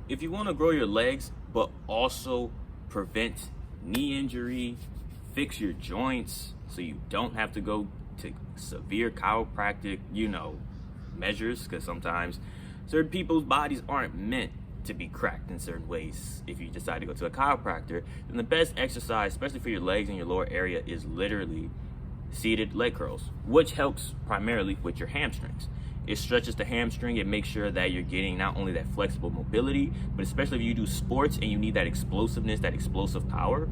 if you want to grow your legs, but also prevent knee injury, fix your joints so you don't have to go to severe chiropractic, measures, because sometimes certain people's bodies aren't meant to be cracked in certain ways. If you decide to go to a chiropractor, then the best exercise, especially for your legs and your lower area, is literally seated leg curls, which helps primarily with your hamstrings. It stretches the hamstring. It makes sure that you're getting not only that flexible mobility, but especially if you do sports and you need that explosiveness, that explosive power,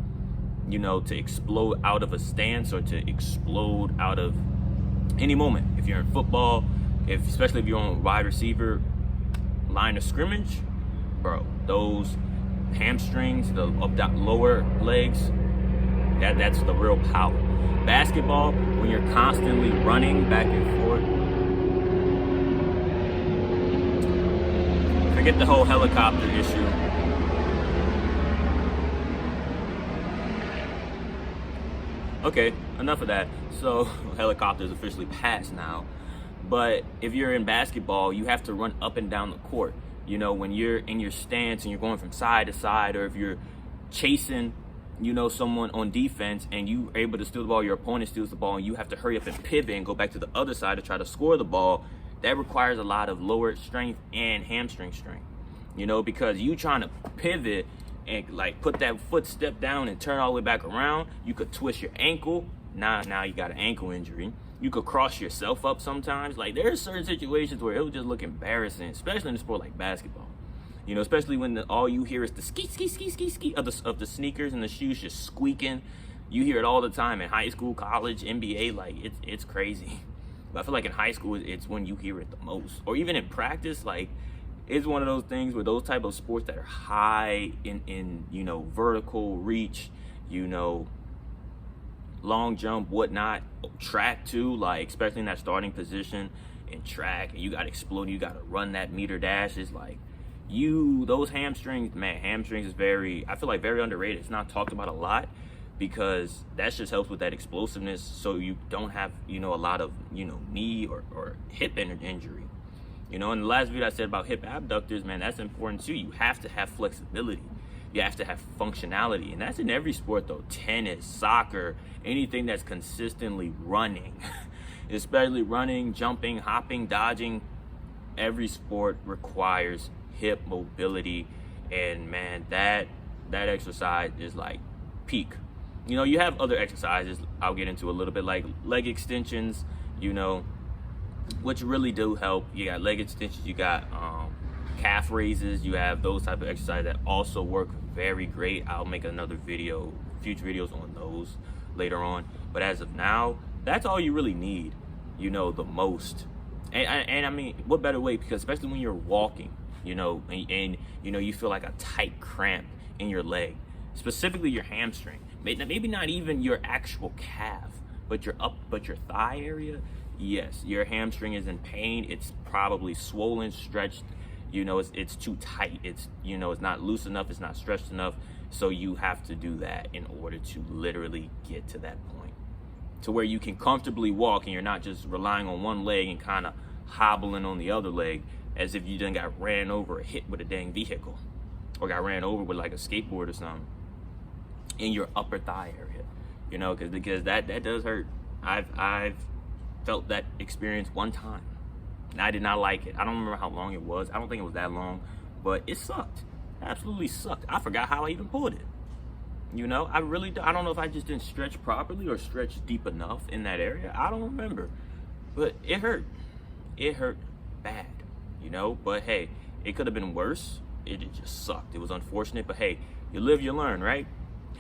to explode out of a stance or to explode out of any moment. If you're in football, especially if you're on wide receiver line of scrimmage, bro, those hamstrings, the lower legs, that's the real power. Basketball, when you're constantly running back and forth, forget the whole helicopter issue. Okay, enough of that. So helicopter is officially passed now. But if you're in basketball, you have to run up and down the court. When you're in your stance and you're going from side to side, or if you're chasing, someone on defense and you are able to steal the ball, your opponent steals the ball, and you have to hurry up and pivot and go back to the other side to try to score the ball, that requires a lot of lower strength and hamstring strength. Because you trying to pivot and put that foot step down and turn all the way back around, you could twist your ankle. Now you got an ankle injury. You could cross yourself up sometimes. There are certain situations where it would just look embarrassing, especially in a sport like basketball. Especially when all you hear is the ski of the sneakers and the shoes just squeaking. You hear it all the time in high school, college, NBA. It's crazy. But I feel like in high school, it's when you hear it the most. Or even in practice, it's one of those things where those type of sports that are high in vertical reach, long jump, whatnot, track too, especially in that starting position in track, and you got to explode, you got to run that meter dash. It's those hamstrings, man, hamstrings is very underrated. It's not talked about a lot because that just helps with that explosiveness, so you don't have, a lot of, knee or hip injury. In the last video I said about hip abductors, man, that's important too. You have to have flexibility. You have to have functionality, and that's in every sport though. Tennis, soccer, anything that's consistently running, especially running, jumping, hopping, dodging. Every sport requires hip mobility, and man, that exercise is peak. You have other exercises I'll get into a little bit, like leg extensions, which really do help. You got leg extensions, you got calf raises, you have those type of exercises that also work very great. I'll make another video, future videos on those later on. But as of now, that's all you really need, the most. And I mean, what better way? Because especially when you're walking, and you feel like a tight cramp in your leg, specifically your hamstring. Maybe not even your actual calf, but your thigh area. Yes, your hamstring is in pain. It's probably swollen, stretched. It's too tight. It's not loose enough. It's not stretched enough. So you have to do that in order to literally get to that point, to where you can comfortably walk and you're not just relying on one leg and kind of hobbling on the other leg as if you done got ran over or hit with a dang vehicle, or got ran over with a skateboard or something in your upper thigh area. Because that does hurt. I've felt that experience one time, and I did not like it. I don't remember how long it was. I don't think it was that long, but it sucked. Absolutely sucked. I forgot how I even pulled it. I don't know if I just didn't stretch properly or stretch deep enough in that area. I don't remember, but it hurt. It hurt bad, but hey, it could have been worse. It just sucked. It was unfortunate, but hey, you live, you learn, right?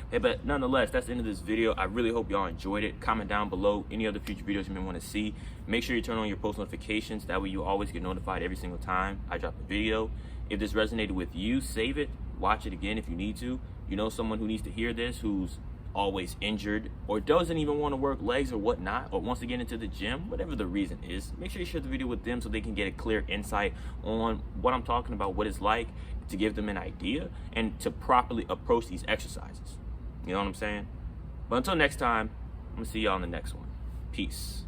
Hey, but nonetheless, that's the end of this video. I really hope y'all enjoyed it. Comment down below any other future videos you may want to see. Make sure you turn on your post notifications. That way you always get notified every single time I drop a video. If this resonated with you, save it. Watch it again if you need to. Someone who needs to hear this, who's always injured or doesn't even want to work legs or whatnot, or wants to get into the gym, whatever the reason is, make sure you share the video with them so they can get a clear insight on what I'm talking about, what it's like, to give them an idea and to properly approach these exercises. You know what I'm saying? But until next time, I'm gonna see y'all in the next one. Peace.